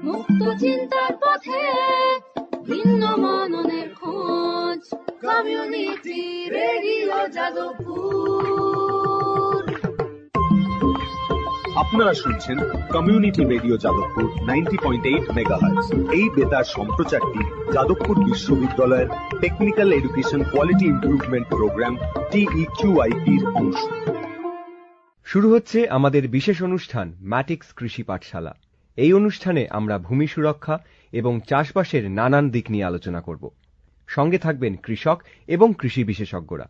মুক্ত চিন্তার পথে ভিন্ন মননের খোঁজ, কমিউনিটি রেডিও যাদবপুর। আপনারা শুনছেন কমিউনিটি রেডিও যাদবপুর 90.8 মেগাহার্টজ। এই বেতার সম্প্রচারটি যাদবপুর বিশ্ববিদ্যালয়ের technical education quality improvement programme TEQIP-র অংশ। শুরু হচ্ছে আমাদের বিশেষ অনুষ্ঠান ম্যাটিক্স কৃষি পাঠশালা। এই অনুষ্ঠানে আমরা ভূমি সুরক্ষা এবং চাষবাসের নানান দিক নিয়ে আলোচনা করব। সঙ্গে থাকবেন কৃষক এবং কৃষি বিশেষজ্ঞরা।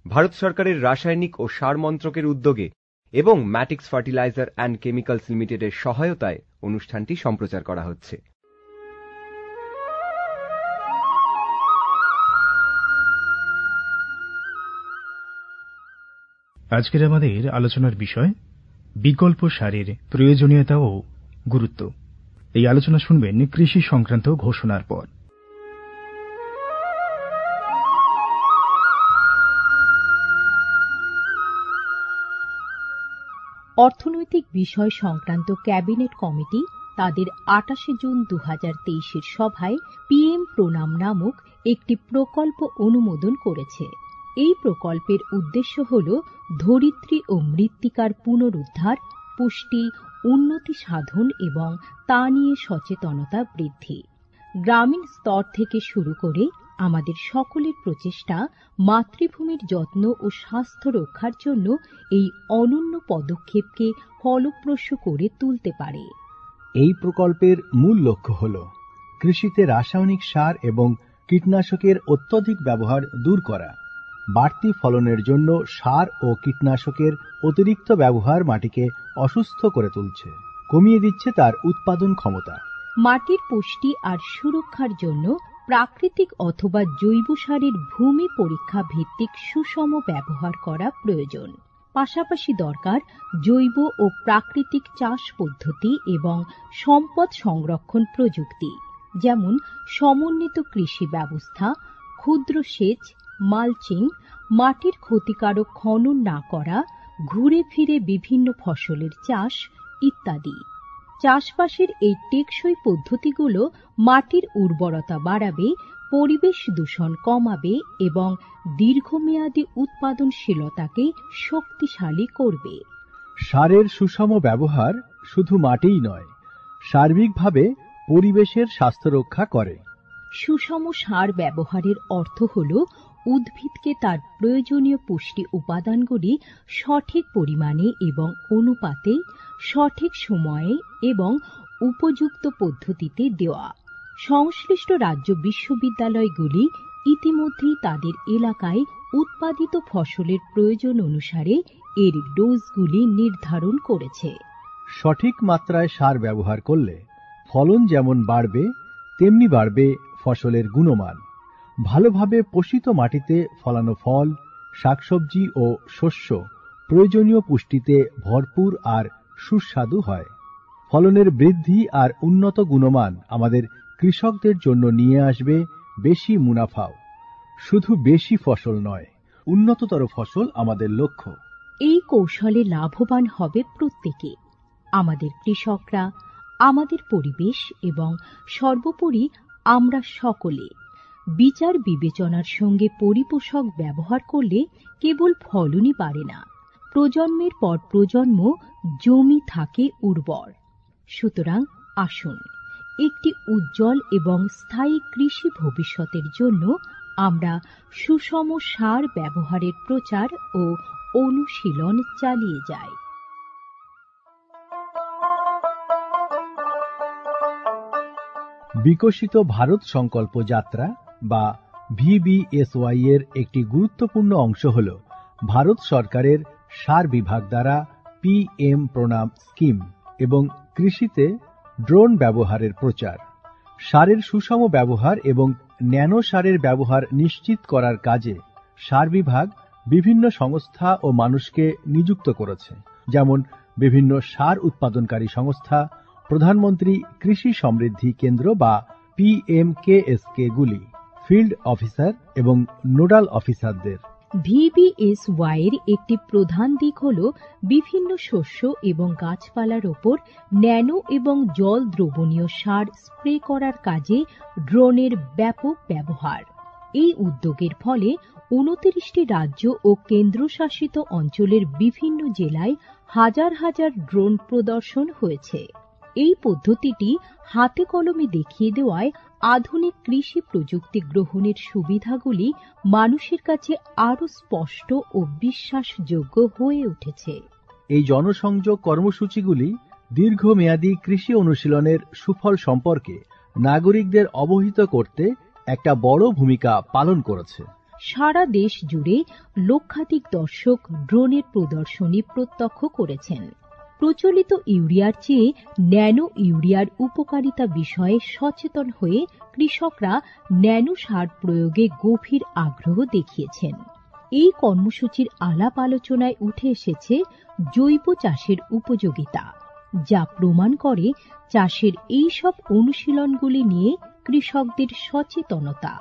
ভারত সরকারের রাসায়নিক ও সার মন্ত্রকের উদ্যোগে এবং ম্যাটিক্স ফার্টিলাইজার অ্যান্ড কেমিক্যালস লিমিটেডের সহায়তায় অনুষ্ঠানটি সম্প্রচার করা হচ্ছে। আজকের আমাদের আলোচনার বিষয় বিকল্প সারের প্রয়োজনীয়তা ও গুরুত্ব। এই আলোচনা শুনবেন কৃষি সংক্রান্ত ঘোষণার পর। অর্থনৈতিক বিষয় সংক্রান্ত ক্যাবিনেট কমিটি তাদের 28 জুন 2023 সভায় পিএম প্রণাম নামক একটি প্রকল্প অনুমোদন করেছে। এই প্রকল্পের উদ্দেশ্য হল ধরিত্রী ও মৃত্তিকার পুনরুদ্ধার, পুষ্টি, উন্নতি সাধন এবং তা নিয়ে সচেতনতা বৃদ্ধি। গ্রামীণ স্তর থেকে শুরু করে আমাদের সকলের প্রচেষ্টা মাতৃভূমির যত্ন ও স্বাস্থ্য রক্ষার জন্য এই অনন্য পদক্ষেপকে ফলপ্রসূ করে তুলতে পারে। এই প্রকল্পের মূল লক্ষ্য হল কৃষিতে রাসায়নিক সার এবং কীটনাশকের অত্যধিক ব্যবহার দূর করা। বাড়তি ফলনের জন্য সার ও কীটনাশকের অতিরিক্ত ব্যবহার মাটিকে অসুস্থ করে তুলছে, কমিয়ে দিচ্ছে তার উৎপাদন ক্ষমতা। মাটির পুষ্টি আর সুরক্ষার জন্য প্রাকৃতিক অথবা জৈব সারের ভূমি পরীক্ষা ভিত্তিক সুষম ব্যবহার করা প্রয়োজন। পাশাপাশি দরকার জৈব ও প্রাকৃতিক চাষ পদ্ধতি এবং সম্পদ সংরক্ষণ প্রযুক্তি, যেমন সমন্বিত কৃষি ব্যবস্থা, ক্ষুদ্র সেচ, মালচিং, মাটির ক্ষতিকারক খনন না করা, ঘুরে ফিরে বিভিন্ন ফসলের চাষ ইত্যাদি। চাষবাসের এই টেকসই পদ্ধতিগুলো মাটির উর্বরতা বাড়াবে, পরিবেশ দূষণ কমাবে এবং দীর্ঘমেয়াদী উৎপাদনশীলতাকে শক্তিশালী করবে। সারের সুষম ব্যবহার শুধু মাটিই নয়, সার্বিকভাবে পরিবেশের স্বাস্থ্য রক্ষা করে। সুষম সার ব্যবহারের অর্থ হল উদ্ভিদকে তার প্রয়োজনীয় পুষ্টি উপাদানগুলি সঠিক পরিমাণে এবং অনুপাতে, সঠিক সময়ে এবং উপযুক্ত পদ্ধতিতে দেওয়া। সংশ্লিষ্ট রাজ্য বিশ্ববিদ্যালয়গুলি ইতিমধ্যেই তাদের এলাকায় উৎপাদিত ফসলের প্রয়োজন অনুসারে এর ডোজগুলি নির্ধারণ করেছে। সঠিক মাত্রায় সার ব্যবহার করলে ফলন যেমন বাড়বে, তেমনি বাড়বে ফসলের গুণমান। ভালোভাবে পোষিত মাটিতে ফলানো ফল, শাকসবজি ও শস্য প্রয়োজনীয় পুষ্টিতে ভরপুর আর সুস্বাদু হয়। ফলনের বৃদ্ধি আর উন্নত গুণমান আমাদের কৃষকদের জন্য নিয়ে আসবে বেশি মুনাফাও। শুধু বেশি ফসল নয়, উন্নততর ফসল আমাদের লক্ষ্য। এই কৌশলে লাভবান হবে প্রত্যেকে, আমাদের কৃষকরা, আমাদের পরিবেশ এবং সর্বোপরি আমরা সকলে। বিচার বিবেচনার সঙ্গে পরিপোষক ব্যবহার করলে কেবল ফলনই বাড়ে না, প্রজন্মের পর প্রজন্ম জমি থাকে উর্বর। সুতরাং আসুন, একটি উজ্জ্বল এবং স্থায়ী কৃষি ভবিষ্যতের জন্য আমরা সুষম সার ব্যবহারের প্রচার ও অনুশীলন চালিয়ে যাই। বিকশিত ভারত সংকল্প যাত্রা বা VBSY এর একটি গুরুত্বপূর্ণ অংশ হল ভারত সরকারের সার বিভাগ দ্বারা PM প্রণাম স্কিম এবং কৃষিতে ড্রোন ব্যবহারের প্রচার। সারের সুষম ব্যবহার এবং ন্যানো সারের ব্যবহার নিশ্চিত করার কাজে সার বিভাগ বিভিন্ন সংস্থা ও মানুষকে নিযুক্ত করেছে, যেমন বিভিন্ন সার উৎপাদনকারী সংস্থা, প্রধানমন্ত্রী কৃষি সমৃদ্ধি কেন্দ্র বা PMKSK গুলি, ফিল্ড অফিসার এবং নোডাল অফিসারদের। VBSY এর একটি প্রধান দিক হল বিভিন্ন শস্য এবং গাছপালার ওপর ন্যানো এবং জল দ্রবণীয় সার স্প্রে করার কাজে ড্রোনের ব্যাপক ব্যবহার। এই উদ্যোগের ফলে 29টি রাজ্য ও কেন্দ্রশাসিত অঞ্চলের বিভিন্ন জেলায় হাজার হাজার ড্রোন প্রদর্শন হয়েছে। এই পদ্ধতিটি হাতে কলমে দেখিয়ে দেওয়ায় আধুনিক কৃষি প্রযুক্তি গ্রহণের সুবিধাগুলি মানুষের কাছে আরও স্পষ্ট ও বিশ্বাসযোগ্য হয়ে উঠেছে। এই জনসংযোগ কর্মসূচিগুলি দীর্ঘমেয়াদী কৃষি অনুশীলনের সুফল সম্পর্কে নাগরিকদের অবহিত করতে একটা বড় ভূমিকা পালন করেছে। সারা দেশ জুড়ে লক্ষাধিক দর্শক ড্রোনের প্রদর্শনী প্রত্যক্ষ করেছেন। প্রচলিত ইউরিয়ার চেয়ে ন্যানো ইউরিয়ার উপকারিতা বিষয়ে সচেতন হয়ে কৃষকরা ন্যানো সার প্রয়োগে গভীর আগ্রহ দেখিয়েছেন। এই কর্মসূচির আলাপ আলোচনায় উঠে এসেছে জৈব চাষের উপযোগিতা, যা প্রমাণ করে চাষের এই সব অনুশীলনগুলি নিয়ে কৃষকদের সচেতনতা।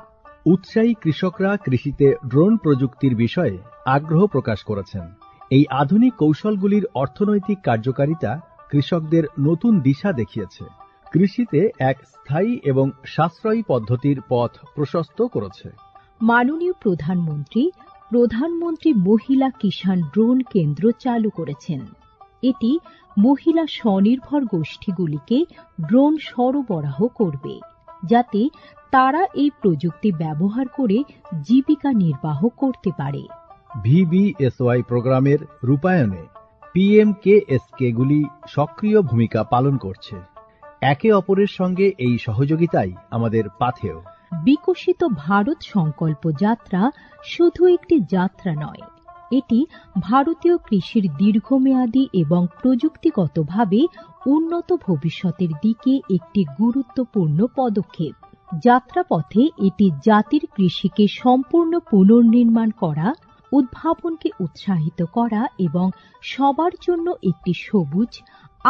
উৎসাহী কৃষকরা কৃষিতে ড্রোন প্রযুক্তির বিষয়ে আগ্রহ প্রকাশ করেছেন। এই আধুনিক কৌশলগুলির অর্থনৈতিক কার্যকারিতা কৃষকদের নতুন দিশা দেখিয়েছে, কৃষিতে এক স্থায়ী এবং সাশ্রয়ী পদ্ধতির পথ প্রশস্ত করেছে। মাননীয় প্রধানমন্ত্রী মহিলা কিষাণ ড্রোন কেন্দ্র চালু করেছেন। এটি মহিলা স্বনির্ভর গোষ্ঠীগুলিকে ড্রোন সরবরাহ করবে, যাতে তারা এই প্রযুক্তি ব্যবহার করে জীবিকা নির্বাহ করতে পারে। VBSY প্রোগ্রামের রূপায়ণে PMKSKগুলি সক্রিয় ভূমিকা পালন করছে। একে অপরের সঙ্গে এই সহযোগিতাই আমাদের পাথেয়। বিকশিত ভারত সংকল্প যাত্রা শুধু একটি যাত্রা নয়, এটি ভারতীয় কৃষির দীর্ঘমেয়াদী এবং প্রযুক্তিগতভাবে উন্নত ভবিষ্যতের দিকে একটি গুরুত্বপূর্ণ পদক্ষেপ। যাত্রাপথে এটি জাতির কৃষিকে সম্পূর্ণ পুনর্নির্মাণ করা, উদ্ভাবনকে উৎসাহিত করা এবং সবার জন্য একটি সবুজ,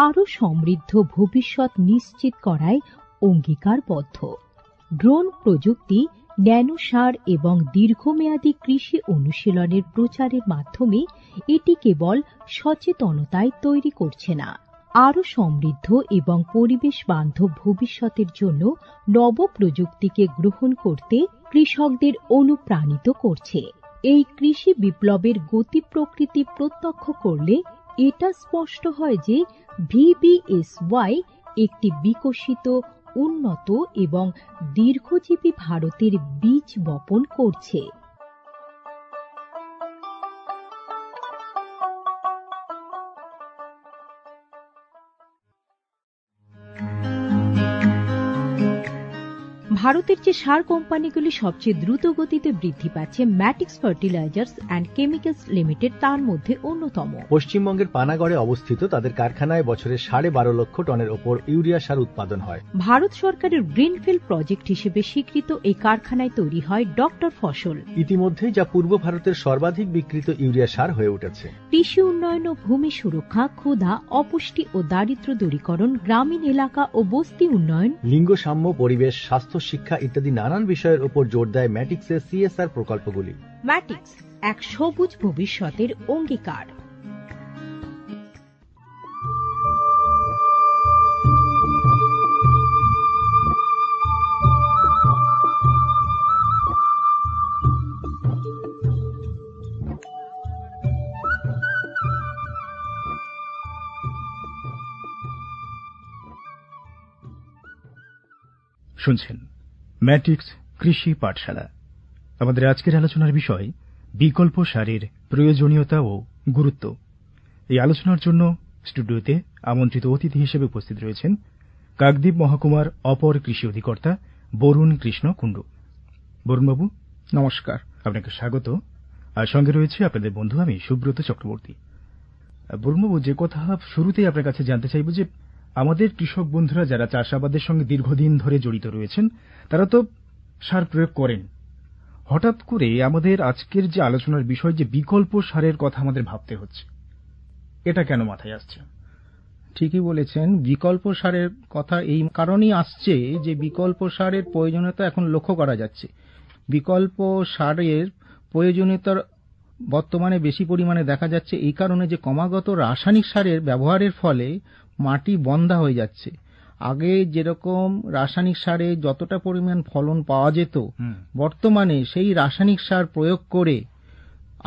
আরও সমৃদ্ধ ভবিষ্যৎ নিশ্চিত করায় অঙ্গীকারবদ্ধ। ড্রোন প্রযুক্তি, ন্যানো সার এবং দীর্ঘমেয়াদী কৃষি অনুশীলনের প্রচারের মাধ্যমে এটি কেবল সচেতনতায় তৈরি করছে না, আরও সমৃদ্ধ এবং পরিবেশ বান্ধব ভবিষ্যতের জন্য নব প্রযুক্তিকে গ্রহণ করতে কৃষকদের অনুপ্রাণিত করছে। এই কৃষি বিপ্লবের গতি প্রকৃতি প্রত্যক্ষ করলে এটা স্পষ্ট হয় যে VBSY একটি বিকশিত, উন্নত এবং দীর্ঘজীবী ভারতের বীজ বপন করছে। ভারতের যে সার কোম্পানিগুলি সবচেয়ে দ্রুত গতিতে বৃদ্ধি পাচ্ছে, ম্যাটিক্স ফার্টিলাইজার্স অ্যান্ড কেমিক্যালস লিমিটেড তার মধ্যে অন্যতম। পশ্চিমবঙ্গের পানাগড়ে অবস্থিত তাদের কারখানায় বছরে 12.5 লক্ষ টনের ওপর ইউরিয়া সার উৎপাদন হয়। ভারত সরকারের গ্রিনফিল্ড প্রজেক্ট হিসেবে স্বীকৃত এই কারখানায় তৈরি হয় ডক্টর ফসল। ইতিমধ্যে যা পূর্ব ভারতের সর্বাধিক বিক্রিত ইউরিয়া সার হয়ে উঠেছে। কৃষি উন্নয়ন ও ভূমি সুরক্ষা, ক্ষুধা, অপুষ্টি ও দারিদ্র্য দূরীকরণ, গ্রামীণ এলাকা ও বস্তি উন্নয়ন, লিঙ্গ সাম্য, পরিবেশ, স্বাস্থ্য, শিক্ষা ইত্যাদি নানান বিষয়ের উপর জোর দেয় ম্যাটিক্সের CSR প্রকল্পগুলি। ম্যাটিক্স এক সবুজ ভবিষ্যতের অঙ্গীকার। শুনছেন ম্যাটিক্স কৃষি পাঠশালা। আমাদের আজকের আলোচনার বিষয় বিকল্প সারের প্রয়োজনীয়তা ও গুরুত্ব। এই আলোচনার জন্য স্টুডিওতে আমন্ত্রিত অতিথি হিসেবে উপস্থিত রয়েছেন কাকদ্বীপ মহকুমার অপর কৃষি অধিকর্তা বরুণ কৃষ্ণ কুণ্ডু। বরুণবাবু নমস্কার, আপনাকে স্বাগত। আর সঙ্গে রয়েছে আপনাদের বন্ধু আমি সুব্রত চক্রবর্তী। বরুণবাবু, যে কথা শুরুতেই আপনার কাছে জানতে চাইব যে আমাদের কৃষক বন্ধুরা যারা চাষাবাদের সঙ্গে দীর্ঘদিন ধরে জড়িত রয়েছেন তারা তো সার প্রয়োগ করেন। হঠাৎ করে আমাদের আজকের যে আলোচনার বিষয় যে বিকল্প সারের কথা আমাদের ভাবতে হচ্ছে, এটা কেন মাথায় আসছে? ঠিকই বলেছেন, বিকল্প সারের কথা এই কারণেই আসছে যে বিকল্প সারের প্রয়োজনীয়তা এখন লক্ষ্য করা যাচ্ছে। বিকল্প সারের প্রয়োজনীয়তার বর্তমানে বেশি পরিমাণে দেখা যাচ্ছে এই কারণে যে ক্রমাগত রাসায়নিক সারের ব্যবহারের ফলে মাটি বন্ধা হয়ে যাচ্ছে। আগে যেরকম রাসায়নিক সারে যতটা পরিমাণ ফলন পাওয়া যেত, বর্তমানে সেই রাসায়নিক সার প্রয়োগ করে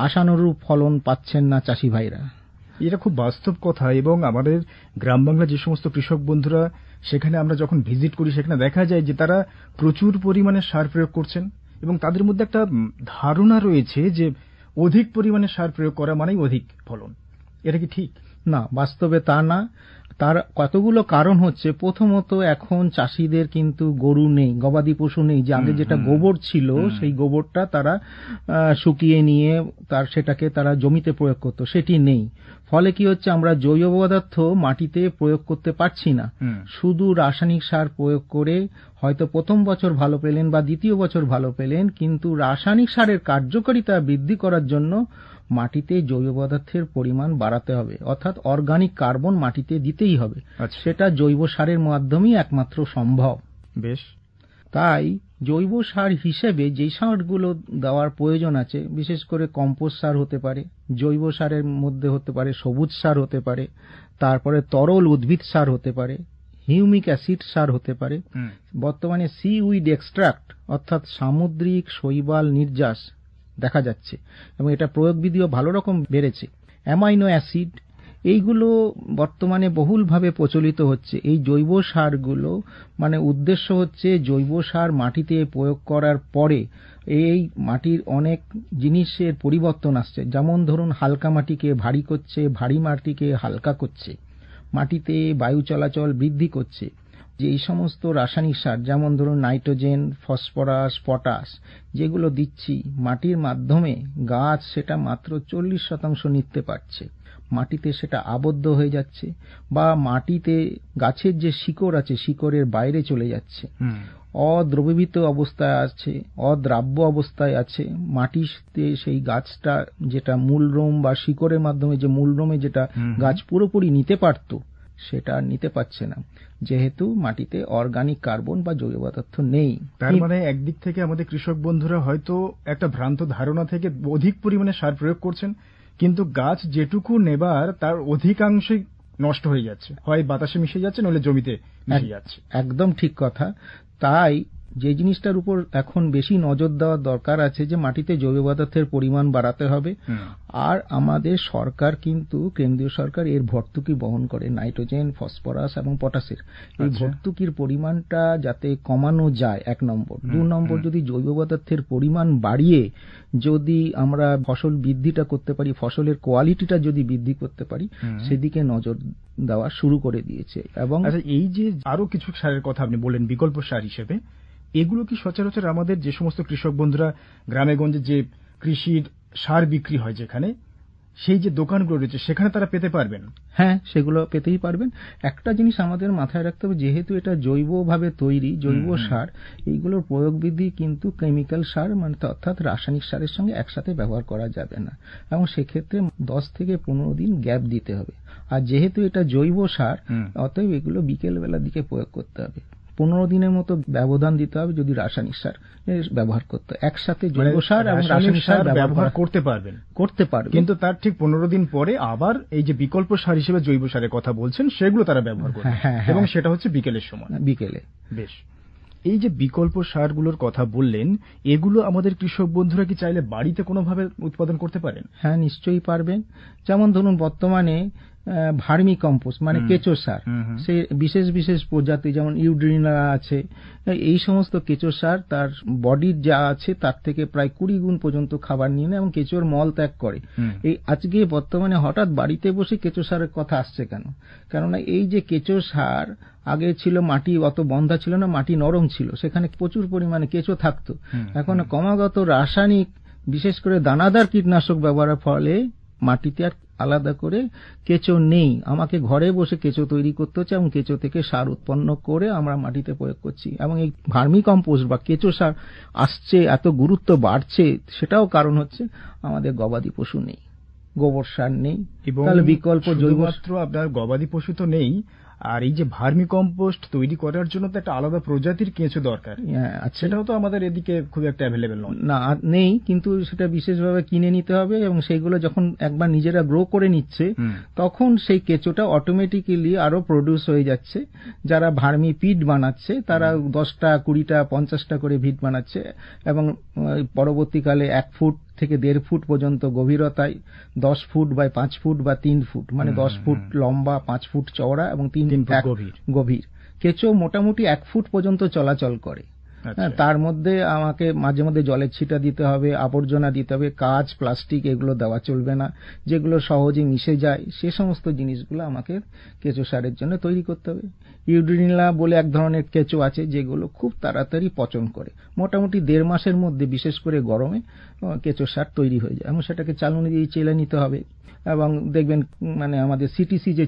আশানুরূপ ফলন পাচ্ছেন না চাষি ভাইরা। এটা খুব বাস্তব কথা, এবং আমাদের গ্রাম বাংলা যে সমস্ত কৃষক বন্ধুরা সেখানে আমরা যখন ভিজিট করি সেখানে দেখা যায় যে তারা প্রচুর পরিমাণে সার প্রয়োগ করছেন, এবং তাদের মধ্যে একটা ধারণা রয়েছে যে অধিক পরিমাণে সার প্রয়োগ করা মানেই অধিক ফলন। এটা কি ঠিক? না, বাস্তবে তা না। তার কতগুলো কারণ হচ্ছে। প্রথমত, এখন চাষিদের কিন্তু গরু নেই, গবাদি পশু নেই। যে আগে যেটা গোবর ছিল সেই গোবরটা তারা শুকিয়ে নিয়ে সেটাকে তারা জমিতে প্রয়োগ করত, সেটি নেই। ফলে কি হচ্ছে, আমরা জৈব পদার্থ মাটিতে প্রয়োগ করতে পারছি না। শুধু রাসায়নিক সার প্রয়োগ করে হয়তো প্রথম বছর ভালো পেলেন বা দ্বিতীয় বছর ভালো পেলেন, কিন্তু রাসায়নিক সারের কার্যকারিতা বৃদ্ধি করার জন্য মাটিতে জৈব পদার্থের পরিমাণ বাড়াতে হবে, অর্থাৎ অর্গানিক কার্বন মাটিতে দিতেই হবে। সেটা জৈব সারের মাধ্যমেই একমাত্র সম্ভব। বেশ, তাই জৈব সার হিসেবে যেই সারগুলো দেওয়ার প্রয়োজন আছে, বিশেষ করে কম্পোস্ট সার হতে পারে, জৈব সারের মধ্যে হতে পারে সবুজ সার হতে পারে, তারপরে তরল উদ্ভিদ সার হতে পারে, হিউমিক অ্যাসিড সার হতে পারে, বর্তমানে সিউইড এক্সট্রাক্ট অর্থাৎ সামুদ্রিক শৈবাল নির্যাস দেখা যাচ্ছে, এবং এটা প্রয়োগবিধিও ভালো রকম বেড়েছে। অ্যামাইনো অ্যাসিড, এইগুলো বর্তমানে বহুলভাবে প্রচলিত হচ্ছে। এই জৈব সারগুলো উদ্দেশ্য হচ্ছে জৈব সার মাটিতে প্রয়োগ করার পরে এই মাটির অনেক জিনিসের পরিবর্তন আসছে। যেমন ধরুন, হালকা মাটিকে ভারী করছে, ভারী মাটিকে হালকা করছে, মাটিতে বায়ু চলাচল বৃদ্ধি করছে। যে এই সমস্ত রাসায়নিক সার, যেমন ধরুন নাইট্রোজেন, ফসফরাস, পটাশ, যেগুলো দিচ্ছি মাটির মাধ্যমে, গাছ সেটা মাত্র 40% নিতে পারছে, মাটিতে সেটা আবদ্ধ হয়ে যাচ্ছে, বা মাটিতে গাছের যে শিকড় আছে শিকড়ের বাইরে চলে যাচ্ছে, অদ্রবীভূত অবস্থায় আছে, অদ্রাব্য অবস্থায় আছে। মাটিতে সেই গাছটা যেটা মূলরোম বা শিকড়ের মাধ্যমে যে মূলরোমে যেটা গাছ পুরোপুরি নিতে পারত, সেটা নিতে পারছে না, যেহেতু মাটিতে অর্গানিক কার্বন বা জৈব পদার্থ নেই। তার মানে একদিক থেকে আমাদের কৃষক বন্ধুরা হয়তো একটা ভ্রান্ত ধারণা থেকে অধিক পরিমাণে সার প্রয়োগ করছেন, কিন্তু গাছ যেটুকু নেবার তার অধিকাংশই নষ্ট হয়ে যাচ্ছে, হয় বাতাসে মিশে যাচ্ছে, নইলে জমিতে মিশে যাচ্ছে। একদম ঠিক কথা। তাই যে জিনিসটার উপর এখন বেশি নজর দেওয়ার দরকার আছে, যে মাটিতে জৈব পদার্থের পরিমাণ বাড়াতে হবে। আর আমাদের সরকার কিন্তু, কেন্দ্রীয় সরকার এর ভর্তুকি বহন করে, নাইট্রোজেন, ফসফরাস এবং পটাশের। এই ভর্তুকির পরিমাণটা যাতে কমানো যায়, 1 নম্বর। 2 নম্বর, যদি জৈব পদার্থের পরিমাণ বাড়িয়ে যদি আমরা ফসল বৃদ্ধিটা করতে পারি, ফসলের কোয়ালিটিটা যদি বৃদ্ধি করতে পারি, সেদিকে নজর দেওয়া শুরু করে দিয়েছে। এবং এই যে আরো কিছু সারের কথা আপনি বলেন বিকল্প সার হিসেবে, এগুলো কি সচরাচর আমাদের যে সমস্ত কৃষক বন্ধুরা গ্রামে গঞ্জে যে কৃষির সার বিক্রি হয় যেখানে, সেই যে দোকানগুলো রয়েছে সেখানে তারা পেতে পারবেন? হ্যাঁ, সেগুলো পেতেই পারবেন। একটা জিনিস আমাদের মাথায় রাখতে হবে, যেহেতু এটা জৈবভাবে তৈরি, জৈব সার, এইগুলোর প্রয়োগবিধি কিন্তু কেমিক্যাল সার অর্থাৎ রাসায়নিক সারের সঙ্গে একসাথে ব্যবহার করা যাবে না, এবং সেক্ষেত্রে 10 থেকে 15 দিন গ্যাপ দিতে হবে। আর যেহেতু এটা জৈব সার, অতএব এগুলো বিকেল বেলার দিকে প্রয়োগ করতে হবে। 15 দিনের মতো ব্যবধান দিতে হবে যদি রাসায়নিক সার ব্যবহার করতে। একসাথে জৈব সার এবং রাসায়নিক সার ব্যবহার করতে পারবেন, কিন্তু তার ঠিক 15 দিন পরে আবার এই যে বিকল্প সার হিসেবে জৈব সারের কথা বলছেন সেগুলো তারা ব্যবহার করবে, এবং সেটা হচ্ছে বিকেলের সময়। বিকেলে। বেশ, এই যে বিকল্প সারগুলোর কথা বললেন, এগুলো আমাদের কৃষক বন্ধুরা কি চাইলে বাড়িতে কোনোভাবে উৎপাদন করতে পারেন? হ্যাঁ, নিশ্চয়ই পারবেন। যেমন ধরুন, বর্তমানে ভার্মি কম্পোস্ট কেঁচো সার, সে বিশেষ বিশেষ প্রজাতি যেমন ইউড্রিনা আছে, এই সমস্ত কেঁচো সার তার বডির যা আছে তার থেকে প্রায় 20 গুণ পর্যন্ত খাবার নিয়ে নেয় এবং কেঁচোর মল ত্যাগ করে। এই আজকে বর্তমানে হঠাৎ বাড়িতে বসে কেঁচো সারের কথা আসছে কেন? কেননা এই যে কেঁচো সার, আগে ছিল মাটি অত বন্ধা ছিল না, মাটি নরম ছিল, সেখানে প্রচুর পরিমাণে কেঁচো থাকতো। এখন ক্রমাগত রাসায়নিক, বিশেষ করে দানাদার কীটনাশক ব্যবহারের ফলে মাটিতে আর আলাদা করে কেঁচো নেই। আমাকে ঘরে বসে কেঁচো তৈরি করতে হচ্ছে এবং কেঁচো থেকে সার উৎপন্ন করে আমরা মাটিতে প্রয়োগ করছি। এবং এই ভার্মি কম্পোস্ট বা কেঁচো সার আসছে, এত গুরুত্ব বাড়ছে, সেটাও কারণ হচ্ছে আমাদের গবাদি পশু নেই, গোবর সার নেই, তাহলে বিকল্প জৈব। মাত্র আপনার গবাদি পশু তো নেই, আর এই যে ভার্মি কম্পোস্ট তৈরি করার জন্য তো একটা আলাদা প্রজাতির কেঁচো দরকার, সেটাও তো আমাদের এদিকে খুব একটা অ্যাভেলেবেল না, নেই, কিন্তু সেটা বিশেষভাবে কিনে নিতে হবে এবং সেইগুলো যখন একবার নিজেরা গ্রো করে নিচ্ছে তখন সেই কেঁচোটা অটোমেটিক্যালি আরো প্রডিউস হয়ে যাচ্ছে। যারা ভার্মি পিট বানাচ্ছে তারা 10টা 20টা 50টা করে ভিট বানাচ্ছে এবং পরবর্তীকালে 1 ফুট থেকে 1.5 ফুট পর্যন্ত গভীরতায় 10 ফুট বাই 5 ফুট বা 3 ফুট মানে 10 ফুট লম্বা, 5 ফুট চওড়া এবং 3 ফুট গভীর কেঁচো মোটামুটি 1 ফুট পর্যন্ত চলাচল করে। তার মধ্যে আমাকে মাঝে মধ্যে জলের ছিটা দিতে হবে, আবর্জনা দিতে হবে, কাঁচ প্লাস্টিক এগুলো দেওয়া চলবে না, যেগুলো সহজে মিশে যায় সে সমস্ত জিনিসগুলো আমাকে কেঁচো সারের জন্য তৈরি করতে হবে। ইউড্রিনিলা বলে এক ধরনের কেঁচো আছে যেগুলো খুব তাড়াতাড়ি পচন করে, মোটামুটি 1.5 মাসের মধ্যে বিশেষ করে গরমে কেঁচো সার তৈরি হয়ে যায় এবং সেটাকে চালনি দিয়ে চেলে নিতে হবে। এবং দেখবেন মানে আমাদের সিটিসি যে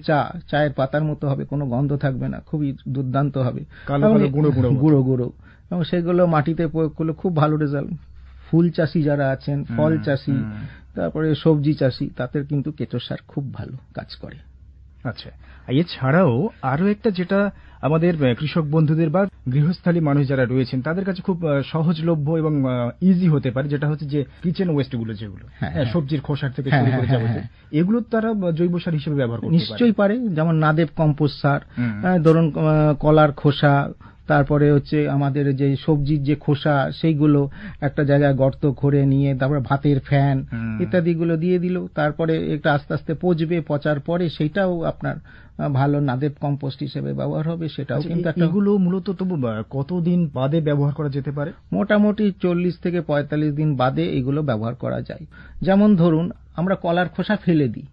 চায়ের পাতার মতো হবে, কোনো গন্ধ থাকবে না, খুবই দুর্দান্ত হবে, গুঁড়ো গুঁড়ো, এবং সেগুলো মাটিতে প্রয়োগ করলে খুব ভালো রেজাল্ট। ফুল চাষি যারা আছেন, ফল চাষি, তারপরে সবজি চাষি, তাদের কিন্তু কেঁচো সার খুব ভালো কাজ করে। আচ্ছা, এছাড়াও আরো একটা যেটা আমাদের কৃষক বন্ধুদের বা গৃহস্থালী মানুষ যারা রয়েছেন তাদের কাছে খুব সহজলভ্য এবং ইজি হতে পারে, যেটা হচ্ছে যে কিচেন ওয়েস্ট গুলো, যেগুলো সবজির খোসার থেকে শুরু করে যাবতীয়, এগুলো তারা জৈব সার হিসেবে ব্যবহার করতে নিশ্চয়ই পারে। যেমন নাদেব কম্পোস্ট সার, ধরুন কলার খোসা, তারপরে হচ্ছে আমাদের যে সবজির যে খোসা সেইগুলো একটা জায়গায় গর্ত করে নিয়ে তারপরে ভাতের ফ্যান ইত্যাদিগুলো দিয়ে দিল, তারপরে এটা আস্তে আস্তে পচবে, পচার পরে সেটাও আপনার ভালো নাদেব কম্পোস্ট হিসেবে ব্যবহার হবে। সেটাও কিন্তু এগুলো মূলত তবু কতদিন বাদে ব্যবহার করা যেতে পারে? মোটামুটি 40 থেকে 45 দিন বাদে এগুলো ব্যবহার করা যায়। যেমন ধরুন আমরা কলার খোসা ফেলে দিই,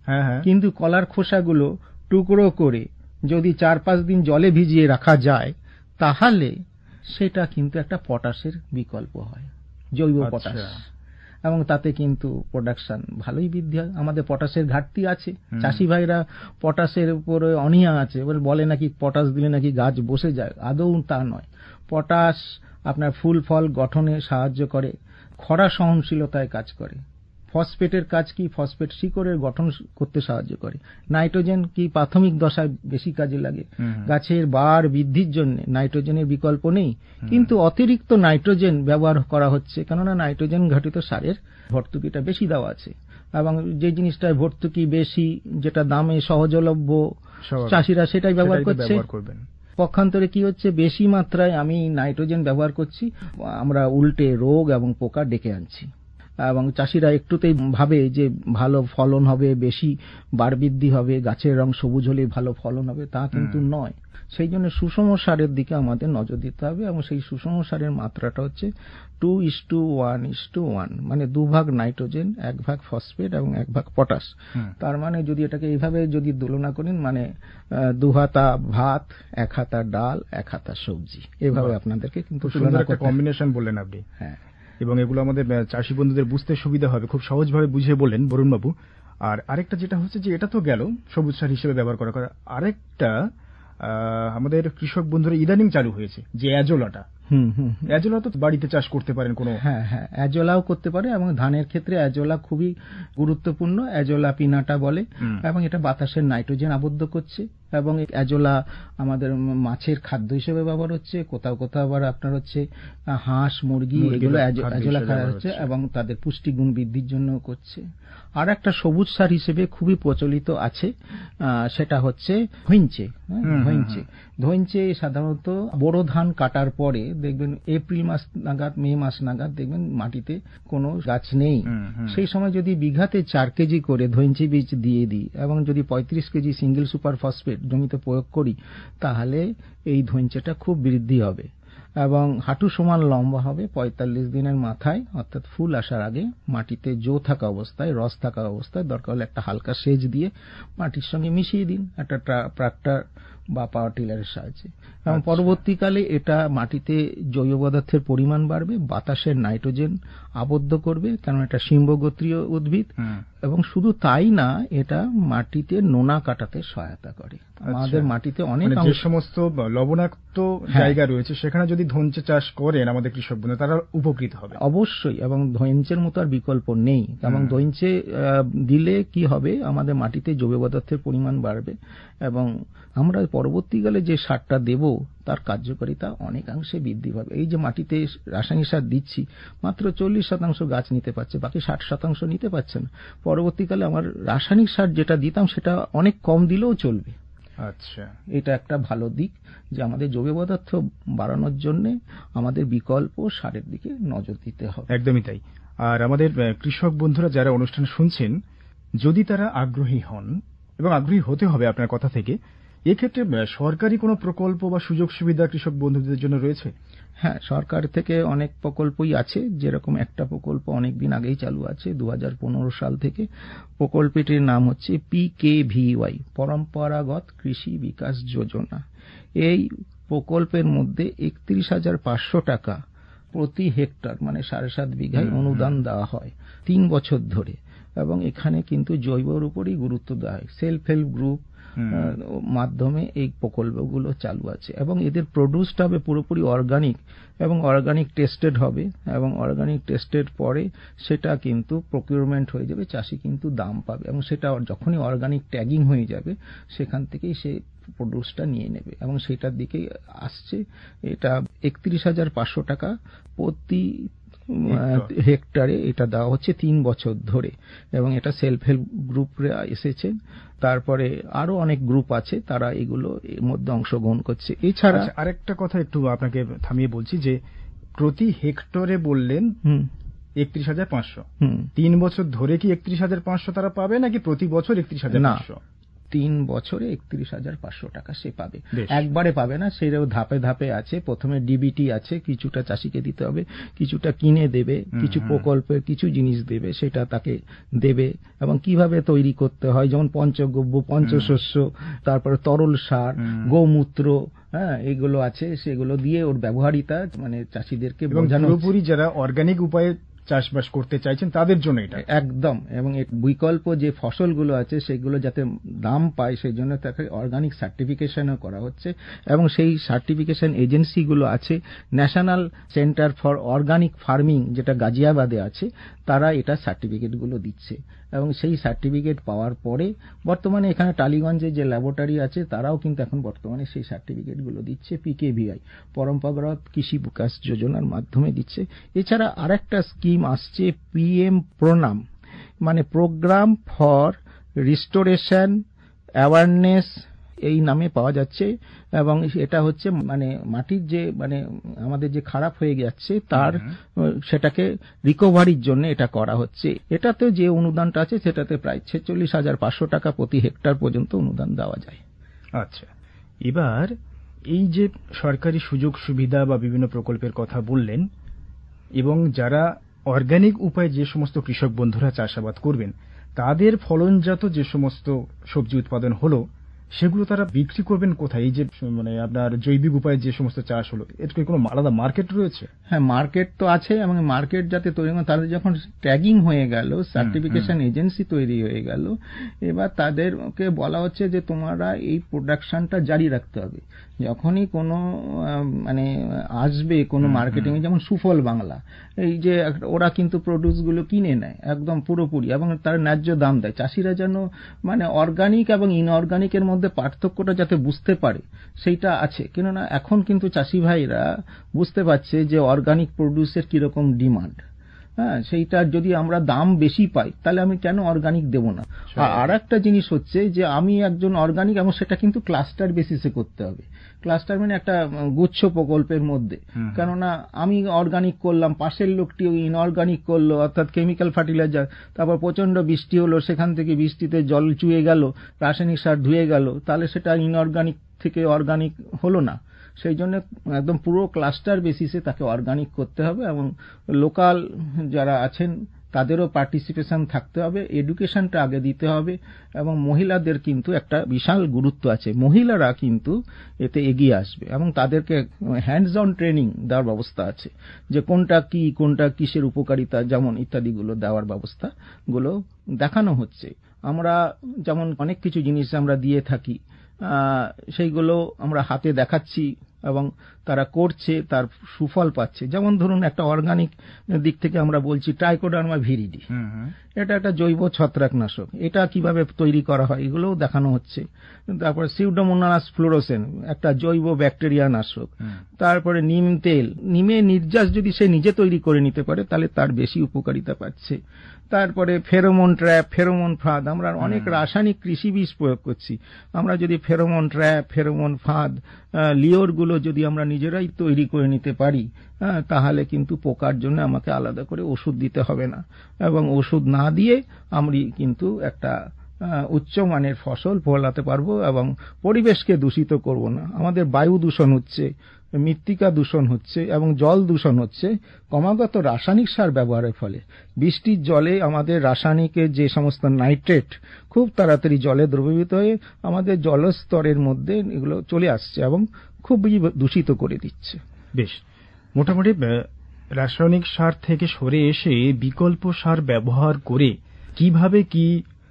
কিন্তু কলার খোসাগুলো টুকরো করে যদি 4-5 দিন জলে ভিজিয়ে রাখা যায় তাহলে সেটা কিন্তু একটা পটাশের বিকল্প হয়, জৈব পটাশ, এবং তাতে কিন্তু প্রোডাকশন ভালোই বৃদ্ধি হয়। আমাদের পটাশের ঘাটতি আছে, চাষি ভাইরা পটাশের উপরে অনীহা আছে, বলে নাকি পটাশ দিলে নাকি গাছ বসে যায়, আদৌ তা নয়। পটাশ আপনার ফুল ফল গঠনে সাহায্য করে, খরা সহনশীলতায় কাজ করে। ফসফেটের কাজ কি? ফসফেট শিকড়ের গঠন করতে সাহায্য করে। নাইট্রোজেন কি? প্রাথমিক দশায় বেশি কাজে লাগে। গাছের বার বৃদ্ধির জন্য নাইট্রোজেনের বিকল্প নেই, কিন্তু অতিরিক্ত নাইট্রোজেন ব্যবহার করা হচ্ছে, কেননা নাইট্রোজেন ঘটিত সারের ভর্তুকিটা বেশি দেওয়া আছে, এবং যে জিনিসটায় ভর্তুকি বেশি, যেটা দামে সহজলভ্য, চাষিরা সেটাই ব্যবহার করছে। পক্ষান্তরে কি হচ্ছে, বেশি মাত্রায় আমি নাইট্রোজেন ব্যবহার করছি, আমরা উল্টে রোগ এবং পোকা ডেকে আনছি, এবং চাষিরা একটুতেই ভাবে যে ভালো ফলন হবে, বেশি বার বৃদ্ধি হবে, গাছের রং সবুজ হলে ভালো ফলন হবে, তা কিন্তু নয়। সেই জন্য সুষম সারের দিকে আমাদের নজর দিতে হবে, এবং সেই সুষম সারের মাত্রাটা হচ্ছে 2:1:1, মানে 2 ভাগ নাইট্রোজেন, 1 ভাগ ফসফেট এবং 1 ভাগ পটাশ। তার মানে যদি এটাকে এইভাবে যদি তুলনা করেন, মানে 2 হাতা ভাত, 1 হাতা ডাল, 1 হাতা সবজি, এভাবে আপনাদেরকে কিন্তু তুলনা করতে কম্বিনেশন বললেন আপনি। হ্যাঁ, এবং এগুলো আমাদের চাষি বন্ধুদের বুঝতে সুবিধা হবে, খুব সহজভাবে বুঝিয়ে বললেন বরুণ বাবু। আর আরেকটা যেটা হচ্ছে যে এটা তো গেল সবুজ সার হিসেবে ব্যবহার করা, আরেকটা আমাদের কৃষক বন্ধুরা ইদানিং চালু হয়েছে যে অ্যাজোলাটা। অ্যাজোলা তো বাড়িতে চাষ করতে পারেন কোনো? হ্যাঁ, অ্যাজোলাও করতে পারে, এবং ধানের ক্ষেত্রে অ্যাজোলা খুবই গুরুত্বপূর্ণ। অ্যাজোলা পিনাটা বলে, এবং এটা বাতাসের নাইট্রোজেন আবদ্ধ করছে, এবং অ্যাজোলা আমাদের মাছের খাদ্য হিসেবে ব্যবহার হচ্ছে, কোথাও কোথাও আবার আপনার হচ্ছে হাঁস মুরগি এগুলো অ্যাজোলা খাওয়া হচ্ছে, এবং তাদের পুষ্টিগুণ বৃদ্ধির জন্য করছে। আর একটা সবুজ সার হিসেবে খুবই প্রচলিত আছে, সেটা হচ্ছে ধইঞ্চে। সাধারণত বোরো ধান কাটার পরে দেখবেন এপ্রিল মাস নাগাদ, মে মাস নাগাদ দেখবেন মাটিতে কোনো গাছ নেই, সেই সময় যদি বিঘাতে 4 কেজি করে ধইঞ্চে বীজ দিয়ে দিই, এবং যদি 35 কেজি সিঙ্গেল সুপার ফসফেট জমিতে প্রয়োগ করি, তাহলে এই ধইঞ্চেটা খুব বৃদ্ধি হবে এবং হাঁটু সমান লম্বা হবে। 45 দিনের মাথায়, অর্থাৎ ফুল আসার আগে মাটিতে জো থাকা অবস্থায়, রস থাকা অবস্থায় দরকার হলে একটা হালকা সেচ দিয়ে মাটির সঙ্গে মিশিয়ে দিন একটা ট্রাক্টর বা পাওয়ার টিলারের সাহায্যে, এবং পরবর্তীকালে এটা মাটিতে জৈব পদার্থের পরিমাণ বাড়বে, বাতাসের নাইট্রোজেন আবদ্ধ করবে, কারণ এটা শিম্বগোত্রীয় উদ্ভিদ, এবং শুধু তাই না, এটা মাটিতে নোনা কাটাতে সহায়তা করে। আমাদের মাটিতে অনেক যে সমস্ত লবণাক্ত জায়গা রয়েছে সেখানে যদি ধনচে চাষ করেন আমাদের কৃষক বন্ধু তারা উপকৃত হবে অবশ্যই, এবং ধনচের মতো আর বিকল্প নেই। এবং ধনচে দিলে কি হবে, আমাদের মাটিতে জৈব পদার্থের পরিমাণ বাড়বে এবং আমরা পরবর্তীকালে যে সারটা দেব তার কার্যকারিতা অনেকাংশে বৃদ্ধি পাবে। এই যে মাটিতে রাসায়নিক সার দিচ্ছি, মাত্র 40% গাছ নিতে পারছে, বাকি 60% নিতে পারছে না। পরবর্তীকালে আমার রাসায়নিক সার যেটা দিতাম সেটা অনেক কম দিলেও চলবে। আচ্ছা, এটা একটা ভালো দিক যে আমাদের জৈব পদার্থ বাড়ানোর জন্য আমাদের বিকল্প সারের দিকে নজর দিতে হবে। একদমই তাই। আর আমাদের কৃষক বন্ধুরা যারা অনুষ্ঠান শুনছেন, যদি তারা আগ্রহী হন, এবং আগ্রহী হতে হবে আপনার কথা থেকে, এক্ষেত্রে সরকারি কোনো প্রকল্প বা সুযোগ সুবিধা কৃষক বন্ধুদের জন্য রয়েছে? হ্যাঁ, সরকার থেকে অনেক প্রকল্পই আছে। যেরকম একটা প্রকল্প অনেকদিন আগেই চালু আছে, 2015 সাল থেকে। প্রকল্পটির নাম হচ্ছে PKVY, পরম্পরাগত কৃষি বিকাশ যোজনা। এই প্রকল্পের মধ্যে 31,500 টাকা প্রতি হেক্টর, মানে 7.5 বিঘায় অনুদান দেওয়া হয় 3 বছর ধরে। এবং এখানে কিন্তু জৈবর উপরই গুরুত্ব দেওয়া হয়। সেলফ হেল্প গ্রুপ মাধ্যমে এই প্রকল্পগুলো চালু আছে এবং এদের প্রডিউসটা হবে পুরোপুরি অর্গানিক এবং অর্গানিক টেস্টেড হবে, এবং অর্গানিক টেস্টেড পরে সেটা কিন্তু প্রকিউরমেন্ট হয়ে যাবে, চাষি কিন্তু দাম পাবে এবং সেটা যখনই অর্গানিক ট্যাগিং হয়ে যাবে সেখান থেকেই সে প্রডিউসটা নিয়ে নেবে এবং সেটার দিকেই আসছে। এটা 31,500 টাকা প্রতি হেক্টরে এটা দেওয়া হচ্ছে 3 বছর ধরে, এবং এটা সেলফ হেল্প গ্রুপে এসেছে। তারপরে আরো অনেক গ্রুপ আছে, তারা এগুলো এর মধ্যে অংশগ্রহণ করছে। এছাড়া আরেকটা কথা একটু আপনাকে থামিয়ে বলছি যে প্রতি হেক্টরে বললেন 31,500, 3 বছর ধরে কি 31,500 তারা পাবে নাকি প্রতি বছর 31,500? 3 বছরে 31,500 টাকা সে পাবে, একবারে পাবে না, সেটাও ধাপে ধাপে আছে। প্রথমে ডিবিটি আছে, কিছুটা চাষিকে দিতে হবে, কিছুটা কিনে দেবে, কিছু প্রকল্পের কিছু জিনিস দেবে, সেটা তাকে দেবে। এবং কিভাবে তৈরি করতে হয়, যেমন পঞ্চগব্য, পঞ্চশস্য, তারপরে তরল সার, গোমূত্র, হ্যাঁ, এগুলো আছে, সেগুলো দিয়ে ওর ব্যবহারিতা মানে চাষিদেরকে বোঝানো। পুরোপুরি যারা অর্গানিক উপায়ে চাষবাস করতে চাইছেন তাদের জন্য এটা একদম। এবং বিকল্প যে ফসলগুলো আছে সেগুলো যাতে দাম পায় সেই জন্য তাকে অর্গানিক সার্টিফিকেশনও করা হচ্ছে, এবং সেই সার্টিফিকেশন এজেন্সিগুলো আছে। National centre for organic farming যেটা গাজিয়াবাদে আছে, তারা এটা সার্টিফিকেটগুলো দিচ্ছে এবং সেই সার্টিফিকেট পাওয়ার পরে বর্তমানে এখানে টালিগঞ্জে যে ল্যাবরেটরি আছে তারাও কিন্তু এখন বর্তমানে সেই সার্টিফিকেটগুলো দিচ্ছে। PKVY, পরম্পরাগত কৃষি বিকাশ যোজনার মাধ্যমে দিচ্ছে। এছাড়া আরেকটা স্কিম আসছে PM প্রণাম, মানে প্রোগ্রাম ফর রিস্টোরেশন অ্যাওয়ারনেস, এই নামে পাওয়া যাচ্ছে। এবং এটা হচ্ছে মানে মাটির যে মানে আমাদের যে খারাপ হয়ে যাচ্ছে তার সেটাকে রিকভারির জন্য এটা করা হচ্ছে। এটাতে যে অনুদানটা আছে সেটাতে প্রায় 46,500 টাকা প্রতি হেক্টর পর্যন্ত অনুদান দেওয়া যায়। আচ্ছা, এবার এই যে সরকারি সুযোগ সুবিধা বা বিভিন্ন প্রকল্পের কথা বললেন, এবং যারা অর্গানিক উপায়ে যে সমস্ত কৃষক বন্ধুরা চাষাবাদ করবেন তাদের ফলনজাত যে সমস্ত সবজি উৎপাদন হলো সেগুলো তারা বিক্রি করবেন কোথায়? এই যে মানে আপনার জৈবিক উপায়ে যে সমস্ত চাষ হলো, এর কি কোনো আলাদা মার্কেট রয়েছে? হ্যাঁ, মার্কেট তো আছে, এবং মার্কেট যাতে তৈরি হয় তাদের যখন ট্যাগিং হয়ে গেল, সার্টিফিকেশন এজেন্সি তৈরি হয়ে গেল, এবার তাদেরকে বলা হচ্ছে যে তোমরা এই প্রোডাকশনটা জারি রাখতে হবে। যখনই কোনো মানে আসবে কোনো মার্কেটিং, যেমন সুফল বাংলা, এই যে ওরা কিন্তু প্রোডিউসগুলো কিনে নেয় একদম পুরোপুরি এবং তার ন্যায্য দাম দেয়। চাষিরা যেন মানে অর্গানিক এবং ইনঅর্গানিকের মধ্যে পার্থক্যটা যাতে বুঝতে পারে সেইটা আছে, কেননা এখন কিন্তু চাষি ভাইরা বুঝতে পারছে যে অর্গানিক প্রোডিউসের কিরকম ডিমান্ড। হ্যাঁ, সেইটার যদি আমরা দাম বেশি পাই তাহলে আমি কেন অর্গানিক দেব না। আর একটা জিনিস হচ্ছে যে আমি একজন অর্গানিক, এবং সেটা কিন্তু ক্লাস্টার বেসিসে করতে হবে। ক্লাস্টার মানে একটা গুচ্ছ প্রকল্পের মধ্যে, কেননা আমি অর্গানিক করলাম, পাশের লোকটিও ইনঅর্গানিক করলো, অর্থাৎ কেমিক্যাল ফার্টিলাইজার, তারপর প্রচন্ড বৃষ্টি হলো, সেখান থেকে বৃষ্টিতে জল চুয়ে গেল, রাসায়নিক সার ধুয়ে গেল, তাহলে সেটা ইনঅর্গানিক থেকে অর্গানিক হলো না। সেই জন্য একদম পুরো ক্লাস্টার বেসিসে তাকে অর্গানিক করতে হবে, এবং লোকাল যারা আছেন তাদেরও পার্টিসিপেশন থাকতে হবে, এডুকেশনটা আগে দিতে হবে। এবং মহিলাদের কিন্তু একটা বিশাল গুরুত্ব আছে, মহিলারা কিন্তু এতে এগিয়ে আসবে এবং তাদেরকে হ্যান্ডস অন ট্রেনিং দেওয়ার ব্যবস্থা আছে, যে কোনটা কি, কোনটা কিসের উপকারিতা যেমন ইত্যাদিগুলো দেওয়ার ব্যবস্থাগুলো দেখানো হচ্ছে। আমরা যেমন অনেক কিছু জিনিস আমরা দিয়ে থাকি, সেইগুলো আমরা হাতে দেখাচ্ছি এবং তারা করছে, তার সুফল পাচ্ছে। যেমন ধরুন একটা অর্গানিক দিক থেকে আমরা বলছি ট্রাইকোডার্মা ভিরিডি, এটা একটা জৈব ছত্রাকনাশক, এটা কিভাবে তৈরি করা হয় এগুলোও দেখানো হচ্ছে। তারপরে সিউডোমোনাস ফ্লোরোসেন একটা জৈব ব্যাকটেরিয়া নাশক। তারপরে নিম তেল, নিমে নির্যাস যদি সে নিজে তৈরি করে নিতে পারে তাহলে তার বেশি উপকারিতা পাচ্ছে। তারপরে ফেরোমন ট্র্যাপ, ফেরোমন ফাঁদ, আমরা অনেক রাসায়নিক কৃষি বীজ প্রয়োগ করছি। আমরা যদি ফেরোমন ট্র্যাপ, ফেরোমন ফাঁদ, লিওরগুলো যদি আমরা নিজেরাই তৈরি করে নিতে পারি, তাহলে কিন্তু পোকার জন্য আমাকে আলাদা করে ওষুধ দিতে হবে না, এবং ওষুধ না দিয়ে আমরা কিন্তু একটা উচ্চমানের ফসল ফলাতে পারবো এবং পরিবেশকে দূষিত করব না। আমাদের বায়ু দূষণ হচ্ছে, মৃত্তিকা দূষণ হচ্ছে এবং জল দূষণ হচ্ছে ক্রমাগত রাসায়নিক সার ব্যবহারের ফলে। বৃষ্টির জলে আমাদের রাসায়নিকের যে সমস্ত নাইট্রেট খুব তাড়াতাড়ি জলে দ্রবীভূত হয়ে আমাদের জলস্তরের মধ্যে এগুলো চলে আসছে এবং খুবই দূষিত করে দিচ্ছে। বেশ, মোটামুটি রাসায়নিক সার থেকে সরে এসে বিকল্প সার ব্যবহার করে কিভাবে কি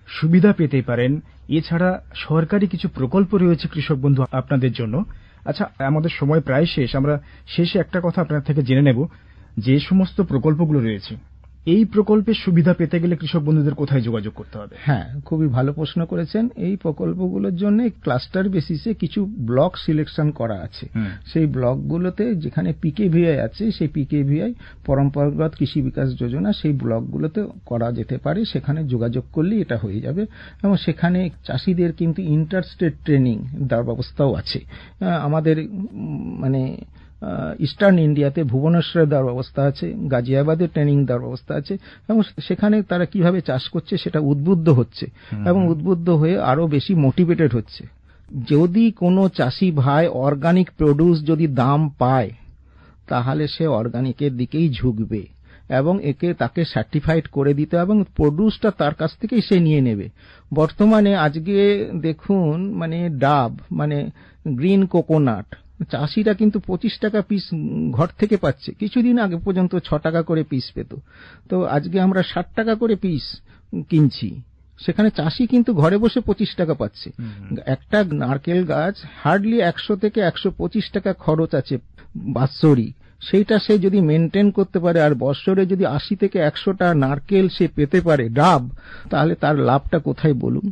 সুবিধা পেতে পারেন, এছাড়া সরকারি কিছু প্রকল্প রয়েছে কৃষক বন্ধু আপনাদের জন্য। আচ্ছা, আমাদের সময় প্রায় শেষ, আমরা শেষে একটা কথা আপনার থেকে জেনে নেব, যে সমস্ত প্রকল্পগুলো রয়েছে এই প্রকল্পের সুবিধা পেতে গেলে কৃষক বন্ধুদের কোথায় যোগাযোগ করতে হবে? হ্যাঁ, খুবই ভালো প্রশ্ন করেছেন। এই প্রকল্পগুলোর জন্য ক্লাস্টার বেসিসে কিছু ব্লক সিলেকশন করা আছে। সেই ব্লকগুলোতে যেখানে পিকেভিআই আছে, সেই পিকেভিআই পরম্পরাগত কৃষি বিকাশ যোজনা, সেই ব্লকগুলোতে করা যেতে পারে। সেখানে যোগাযোগ করলেই এটা হয়ে যাবে এবং সেখানে চাষিদের কিন্তু ইন্টারস্টেট ট্রেনিং দেওয়ার ব্যবস্থাও আছে। আমাদের মানে ইস্টার্ন ইন্ডিয়াতে ভুবনেশ্বরে দেওয়ার ব্যবস্থা আছে, গাজিয়াবাদে ট্রেনিং দেওয়ার ব্যবস্থা আছে এবং সেখানে তারা কিভাবে চাষ করছে সেটা উদ্বুদ্ধ হচ্ছে এবং উদ্বুদ্ধ হয়ে আরো বেশি মোটিভেটেড হচ্ছে। যদি কোনো চাষি ভাই অর্গানিক প্রোডিউস যদি দাম পায় তাহলে সে অর্গানিকের দিকেই ঝুঁকবে এবং তাকে সার্টিফাইড করে দিতে হবে এবং প্রোডিউসটা তার কাছ থেকেই সে নিয়ে নেবে। বর্তমানে আজকে দেখুন, মানে ডাব মানে গ্রিন কোকোনাট চাষিরা কিন্তু 25 টাকা পিস ঘর থেকে পাচ্ছে। কিছুদিন আগে পর্যন্ত 6 টাকা করে পিস পেত, তো আজকে আমরা 60 টাকা করে পিস কিনছি। সেখানে চাষি কিন্তু ঘরে বসে 25 টাকা পাচ্ছে। একটা নারকেল গাছ হার্ডলি 100 থেকে 125 টাকা খরচ আছে বাৎসরিক, সেইটা সে যদি মেনটেন করতে পারে আর বছরে যদি 80 থেকে 100টা নারকেল সে পেতে পারে ডাব, তাহলে তার লাভটা কোথায় বলুন?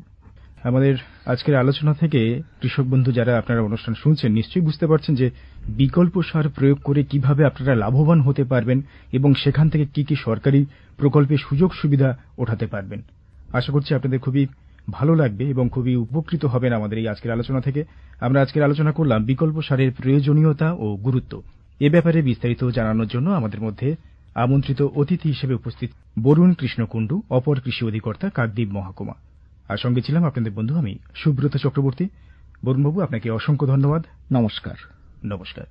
আমাদের আজকের আলোচনা থেকে কৃষক বন্ধু যারা আপনারা অনুষ্ঠান শুনছেন নিশ্চয়ই বুঝতে পারছেন যে বিকল্প সার প্রয়োগ করে কিভাবে আপনারা লাভবান হতে পারবেন এবং সেখান থেকে কি কি সরকারি প্রকল্পের সুযোগ সুবিধা ওঠাতে পারবেন। আশা করছি আপনাদের খুবই ভালো লাগবে এবং খুবই উপকৃত হবেন আমাদের এই আজকের আলোচনা থেকে। আমরা আজকের আলোচনা করলাম বিকল্প সারের প্রয়োজনীয়তা ও গুরুত্ব। এ ব্যাপারে বিস্তারিত জানানোর জন্য আমাদের মধ্যে আমন্ত্রিত অতিথি হিসেবে উপস্থিত বরুণ কৃষ্ণ কুণ্ডু, অপর কৃষি অধিকর্তা, কাকদ্বীপ মহকুমা। আর সঙ্গে ছিলাম আপনাদের বন্ধু আমি সুব্রত চক্রবর্তী। বরুণবাবু, আপনাকে অসংখ্য ধন্যবাদ। নমস্কার। নমস্কার।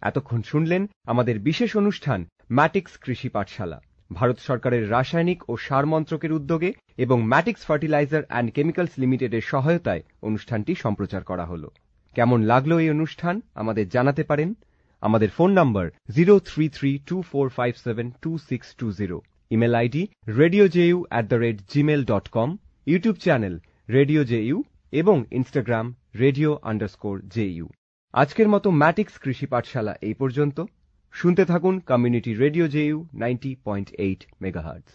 এতক্ষণ শুনলেন আমাদের বিশেষ অনুষ্ঠান ম্যাটিক্স কৃষি পাঠশালা, ভারত সরকারের রাসায়নিক ও সার মন্ত্রকের উদ্যোগে এবং ম্যাটিক্স ফার্টিলাইজার অ্যান্ড কেমিক্যালস লিমিটেডের সহায়তায় অনুষ্ঠানটি সম্প্রচার করা হলো। কেমন লাগলো এই অনুষ্ঠান আমাদের জানাতে পারেন। আমাদের ফোন নম্বর 0332457262, email ID radiojeu@gmail.com, YouTube channel radio JU এবং ইনস্টাগ্রাম radio_ju। আজকের মতো ম্যাটিক্স কৃষি পাঠশালা এই পর্যন্ত। শুনতে থাকুন কমিউনিটি রেডিও জেইউ 90.8 মেগাহার্টজ।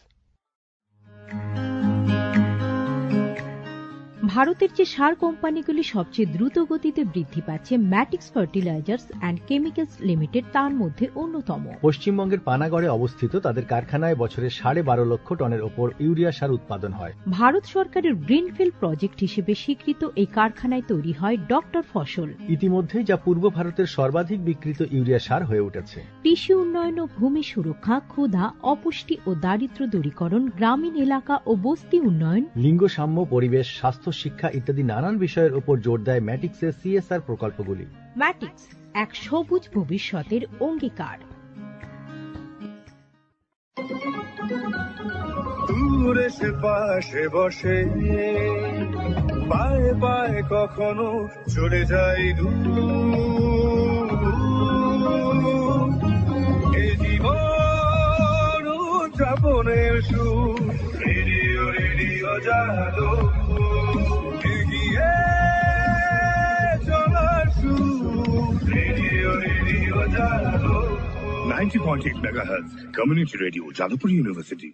ভারতের যে সার কোম্পানিগুলি সবচেয়ে দ্রুত গতিতে বৃদ্ধি পাচ্ছে ম্যাটিক্স ফার্টিলাইজার্স অ্যান্ড কেমিক্যালস লিমিটেড তার মধ্যে অন্যতম। পশ্চিমবঙ্গের পানাগড়ে অবস্থিত তাদের কারখানায় বছরে 12.5 লক্ষ টনের ওপর ইউরিয়া সার উৎপাদন হয়। ভারত সরকারের গ্রিনফিল্ড প্রজেক্ট হিসেবে স্বীকৃত এই কারখানায় তৈরি হয় ডক্টর ফসল। ইতিমধ্যেই যা পূর্ব ভারতের সর্বাধিক বিক্রিত ইউরিয়া সার হয়ে উঠেছে। কৃষি উন্নয়ন ও ভূমি সুরক্ষা, ক্ষুধা, অপুষ্টি ও দারিদ্র্য দূরীকরণ, গ্রামীণ এলাকা ও বস্তি উন্নয়ন, লিঙ্গ সাম্য, পরিবেশ, স্বাস্থ্য, শিক্ষা ইত্যাদি নানান বিষয়ের উপর জোর দেয় ম্যাটিক্সের সিএসআর প্রকল্পগুলি। ম্যাটিক্স এক সবুজ ভবিষ্যতের অঙ্গীকার। দূর এসে পাশে বসে, পায়ে পায়ে কখনো চলে যাই দূর। এ জীবন উদযাপনের সুর, রেডিও রেডিও যাদবপুর, এগিয়ে চলার সুর, radio radio Jadavpur. 90.8 MHz, Community Radio, Jadavpur University.